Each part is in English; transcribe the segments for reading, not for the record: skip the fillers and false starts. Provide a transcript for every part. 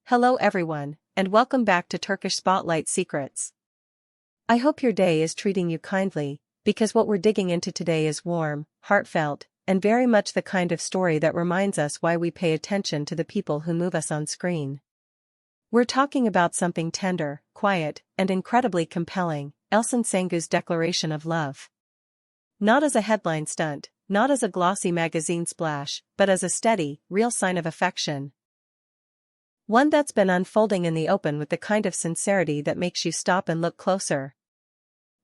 Hello everyone, and welcome back to Turkish Spotlight Secrets. I hope your day is treating you kindly, because what we're digging into today is warm, heartfelt, and very much the kind of story that reminds us why we pay attention to the people who move us on screen. We're talking about something tender, quiet, and incredibly compelling, Elçin Sangu's declaration of love. Not as a headline stunt, not as a glossy magazine splash, but as a steady, real sign of affection. One that's been unfolding in the open with the kind of sincerity that makes you stop and look closer.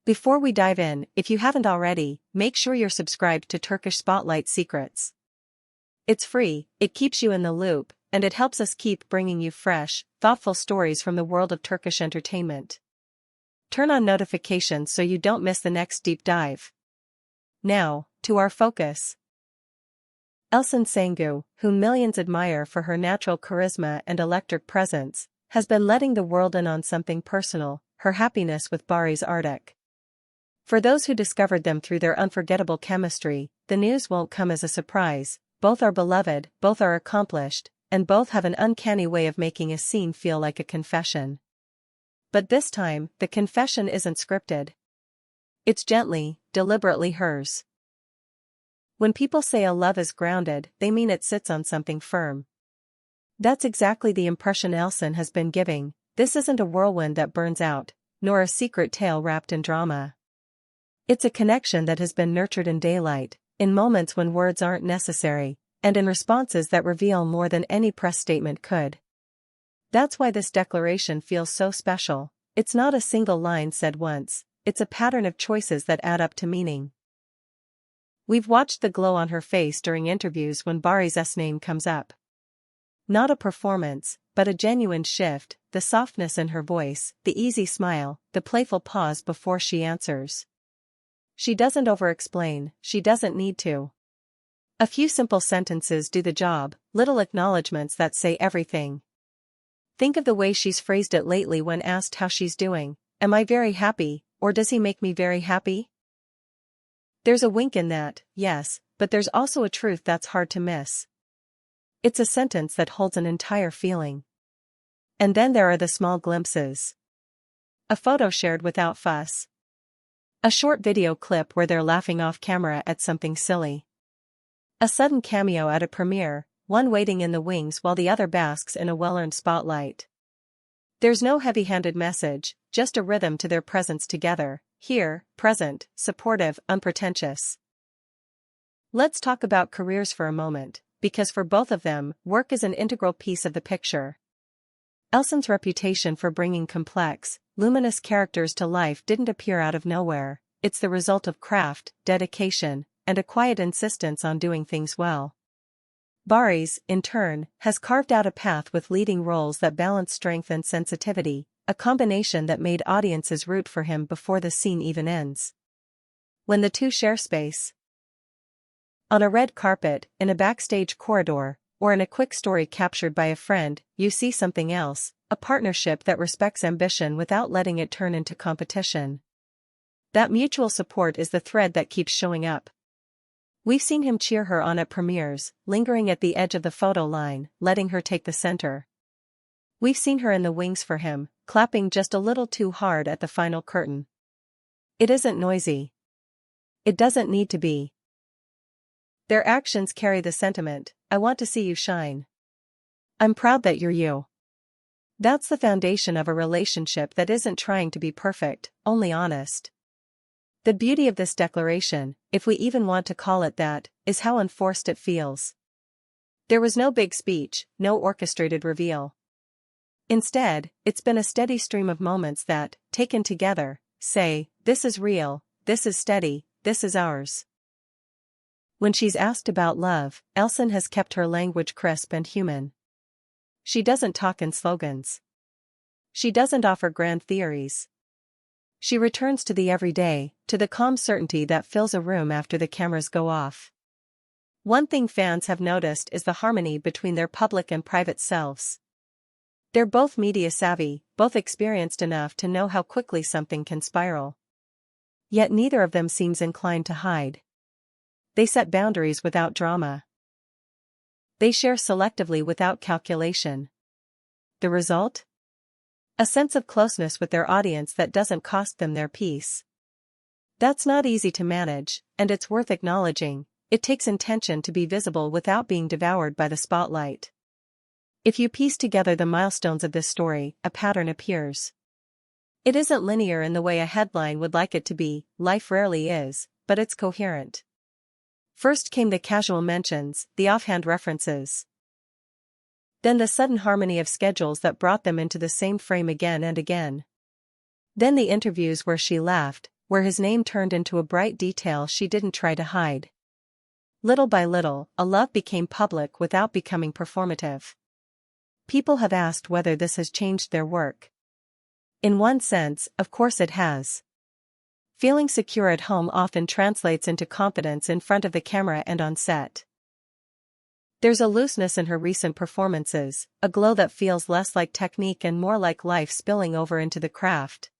Before we dive in, if you haven't already, make sure you're subscribed to Turkish Spotlight Secrets. It's free, it keeps you in the loop, and it helps us keep bringing you fresh, thoughtful stories from the world of Turkish entertainment. Turn on notifications so you don't miss the next deep dive. Now, to our focus. Elçin Sangu, whom millions admire for her natural charisma and electric presence, has been letting the world in on something personal, her happiness with Barış Arduç. For those who discovered them through their unforgettable chemistry, the news won't come as a surprise. Both are beloved, both are accomplished, and both have an uncanny way of making a scene feel like a confession. But this time, the confession isn't scripted. It's gently, deliberately hers. When people say a love is grounded, they mean it sits on something firm. That's exactly the impression Elçin has been giving. This isn't a whirlwind that burns out, nor a secret tale wrapped in drama. It's a connection that has been nurtured in daylight, in moments when words aren't necessary, and in responses that reveal more than any press statement could. That's why this declaration feels so special. It's not a single line said once, it's a pattern of choices that add up to meaning. We've watched the glow on her face during interviews when Barış's name comes up. Not a performance, but a genuine shift, the softness in her voice, the easy smile, the playful pause before she answers. She doesn't over-explain, she doesn't need to. A few simple sentences do the job, little acknowledgements that say everything. Think of the way she's phrased it lately when asked how she's doing. Am I very happy, or does he make me very happy? There's a wink in that, yes, but there's also a truth that's hard to miss. It's a sentence that holds an entire feeling. And then there are the small glimpses. A photo shared without fuss. A short video clip where they're laughing off camera at something silly. A sudden cameo at a premiere, one waiting in the wings while the other basks in a well-earned spotlight. There's no heavy-handed message, just a rhythm to their presence together. Here, present, supportive, unpretentious. Let's talk about careers for a moment, because for both of them, work is an integral piece of the picture. Elçin's reputation for bringing complex, luminous characters to life didn't appear out of nowhere. It's the result of craft, dedication, and a quiet insistence on doing things well. Barış, in turn, has carved out a path with leading roles that balance strength and sensitivity, a combination that made audiences root for him before the scene even ends. When the two share space, on a red carpet, in a backstage corridor, or in a quick story captured by a friend, you see something else, a partnership that respects ambition without letting it turn into competition. That mutual support is the thread that keeps showing up. We've seen him cheer her on at premieres, lingering at the edge of the photo line, letting her take the center. We've seen her in the wings for him, clapping just a little too hard at the final curtain. It isn't noisy. It doesn't need to be. Their actions carry the sentiment, I want to see you shine. I'm proud that you're you. That's the foundation of a relationship that isn't trying to be perfect, only honest. The beauty of this declaration, if we even want to call it that, is how unforced it feels. There was no big speech, no orchestrated reveal. Instead, it's been a steady stream of moments that, taken together, say, this is real, this is steady, this is ours. When she's asked about love, Elçin has kept her language crisp and human. She doesn't talk in slogans. She doesn't offer grand theories. She returns to the everyday, to the calm certainty that fills a room after the cameras go off. One thing fans have noticed is the harmony between their public and private selves. They're both media savvy, both experienced enough to know how quickly something can spiral. Yet neither of them seems inclined to hide. They set boundaries without drama. They share selectively without calculation. The result? A sense of closeness with their audience that doesn't cost them their peace. That's not easy to manage, and it's worth acknowledging. It takes intention to be visible without being devoured by the spotlight. If you piece together the milestones of this story, a pattern appears. It isn't linear in the way a headline would like it to be, life rarely is, but it's coherent. First came the casual mentions, the offhand references. Then the sudden harmony of schedules that brought them into the same frame again and again. Then the interviews where she laughed, where his name turned into a bright detail she didn't try to hide. Little by little, a love became public without becoming performative. People have asked whether this has changed their work. In one sense, of course it has. Feeling secure at home often translates into confidence in front of the camera and on set. There's a looseness in her recent performances, a glow that feels less like technique and more like life spilling over into the craft.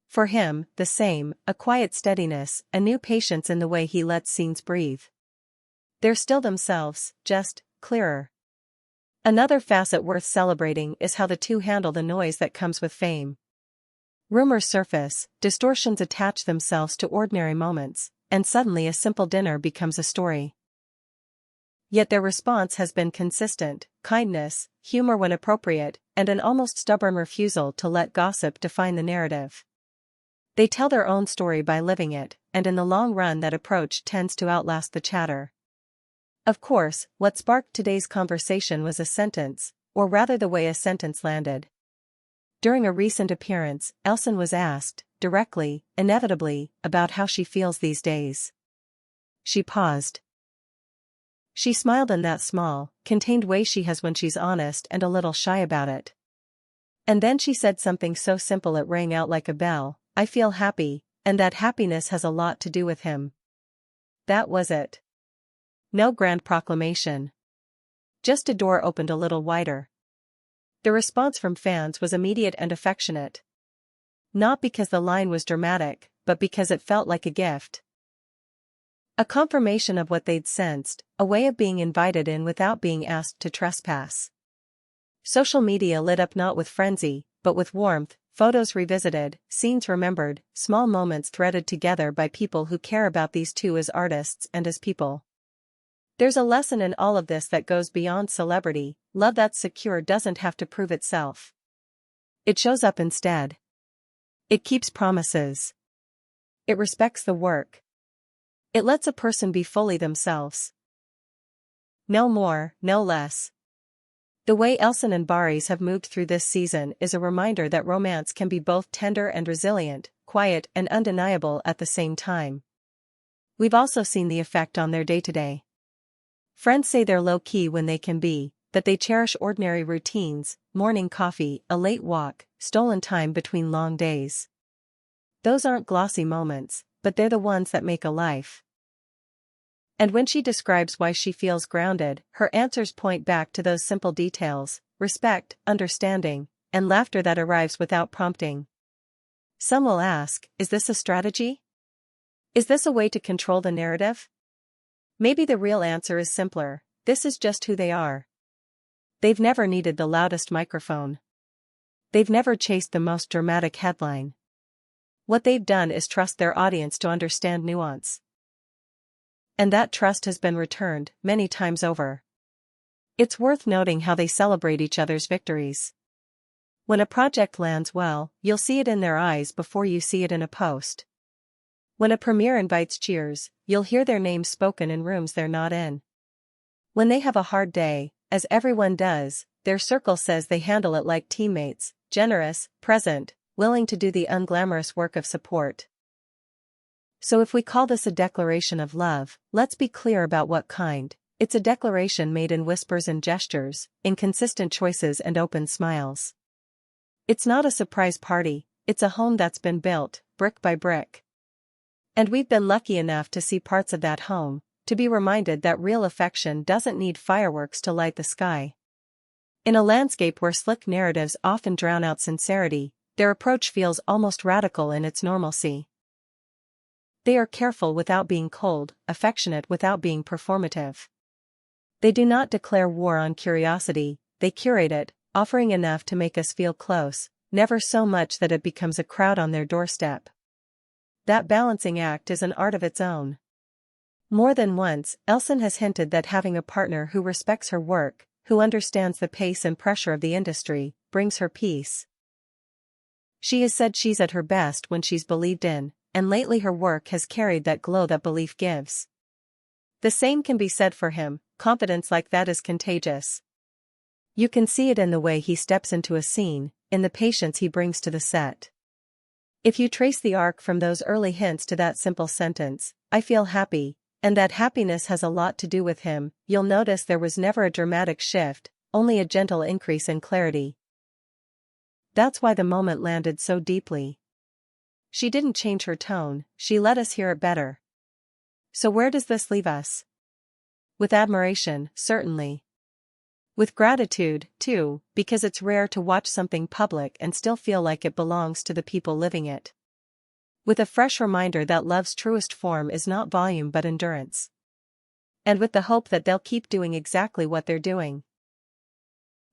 For him, the same, a quiet steadiness, a new patience in the way he lets scenes breathe. They're still themselves, just clearer. Another facet worth celebrating is how the two handle the noise that comes with fame. Rumors surface, distortions attach themselves to ordinary moments, and suddenly a simple dinner becomes a story. Yet their response has been consistent: kindness, humor when appropriate, and an almost stubborn refusal to let gossip define the narrative. They tell their own story by living it, and in the long run that approach tends to outlast the chatter. Of course, what sparked today's conversation was a sentence, or rather the way a sentence landed. During a recent appearance, Elçin was asked, directly, inevitably, about how she feels these days. She paused. She smiled in that small, contained way she has when she's honest and a little shy about it. And then she said something so simple it rang out like a bell: "I feel happy, and that happiness has a lot to do with him." That was it. No grand proclamation. Just a door opened a little wider. The response from fans was immediate and affectionate. Not because the line was dramatic, but because it felt like a gift. A confirmation of what they'd sensed, a way of being invited in without being asked to trespass. Social media lit up not with frenzy, but with warmth, photos revisited, scenes remembered, small moments threaded together by people who care about these two as artists and as people. There's a lesson in all of this that goes beyond celebrity: love that's secure doesn't have to prove itself. It shows up instead. It keeps promises. It respects the work. It lets a person be fully themselves. No more, no less. The way Elçin and Barış have moved through this season is a reminder that romance can be both tender and resilient, quiet and undeniable at the same time. We've also seen the effect on their day-to-day. Friends say they're low-key when they can be, that they cherish ordinary routines: morning coffee, a late walk, stolen time between long days. Those aren't glossy moments, but they're the ones that make a life. And when she describes why she feels grounded, her answers point back to those simple details: respect, understanding, and laughter that arrives without prompting. Some will ask, is this a strategy? Is this a way to control the narrative? Maybe the real answer is simpler: this is just who they are. They've never needed the loudest microphone. They've never chased the most dramatic headline. What they've done is trust their audience to understand nuance. And that trust has been returned many times over. It's worth noting how they celebrate each other's victories. When a project lands well, you'll see it in their eyes before you see it in a post. When a premiere invites cheers, you'll hear their names spoken in rooms they're not in. When they have a hard day, as everyone does, their circle says they handle it like teammates: generous, present, willing to do the unglamorous work of support. So if we call this a declaration of love, let's be clear about what kind. It's a declaration made in whispers and gestures, in consistent choices and open smiles. It's not a surprise party, it's a home that's been built, brick by brick. And we've been lucky enough to see parts of that home, to be reminded that real affection doesn't need fireworks to light the sky. In a landscape where slick narratives often drown out sincerity, their approach feels almost radical in its normalcy. They are careful without being cold, affectionate without being performative. They do not declare war on curiosity, they curate it, offering enough to make us feel close, never so much that it becomes a crowd on their doorstep. That balancing act is an art of its own. More than once, Elçin has hinted that having a partner who respects her work, who understands the pace and pressure of the industry, brings her peace. She has said she's at her best when she's believed in, and lately her work has carried that glow that belief gives. The same can be said for him. Confidence like that is contagious. You can see it in the way he steps into a scene, in the patience he brings to the set. If you trace the arc from those early hints to that simple sentence, "I feel happy," and that happiness has a lot to do with him, you'll notice there was never a dramatic shift, only a gentle increase in clarity. That's why the moment landed so deeply. She didn't change her tone, she let us hear it better. So where does this leave us? With admiration, certainly. With gratitude, too, because it's rare to watch something public and still feel like it belongs to the people living it. With a fresh reminder that love's truest form is not volume but endurance. And with the hope that they'll keep doing exactly what they're doing.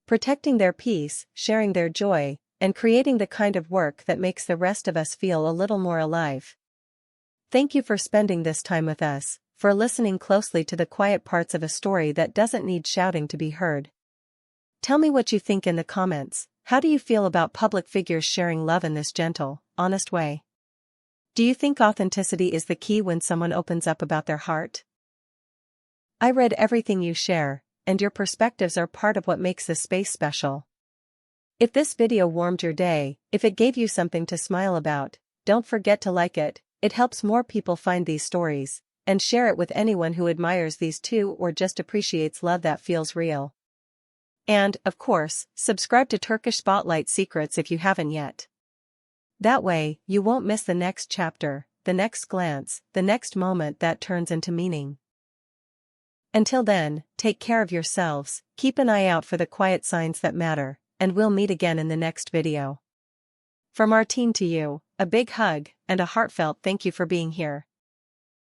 Protecting their peace, sharing their joy, and creating the kind of work that makes the rest of us feel a little more alive. Thank you for spending this time with us, for listening closely to the quiet parts of a story that doesn't need shouting to be heard. Tell me what you think in the comments. How do you feel about public figures sharing love in this gentle, honest way? Do you think authenticity is the key when someone opens up about their heart? I read everything you share, and your perspectives are part of what makes this space special. If this video warmed your day, if it gave you something to smile about, don't forget to like it. It helps more people find these stories, and share it with anyone who admires these too or just appreciates love that feels real. And, of course, subscribe to Turkish Spotlight Secrets if you haven't yet. That way, you won't miss the next chapter, the next glance, the next moment that turns into meaning. Until then, take care of yourselves, keep an eye out for the quiet signs that matter, and we'll meet again in the next video. From our team to you, a big hug, and a heartfelt thank you for being here.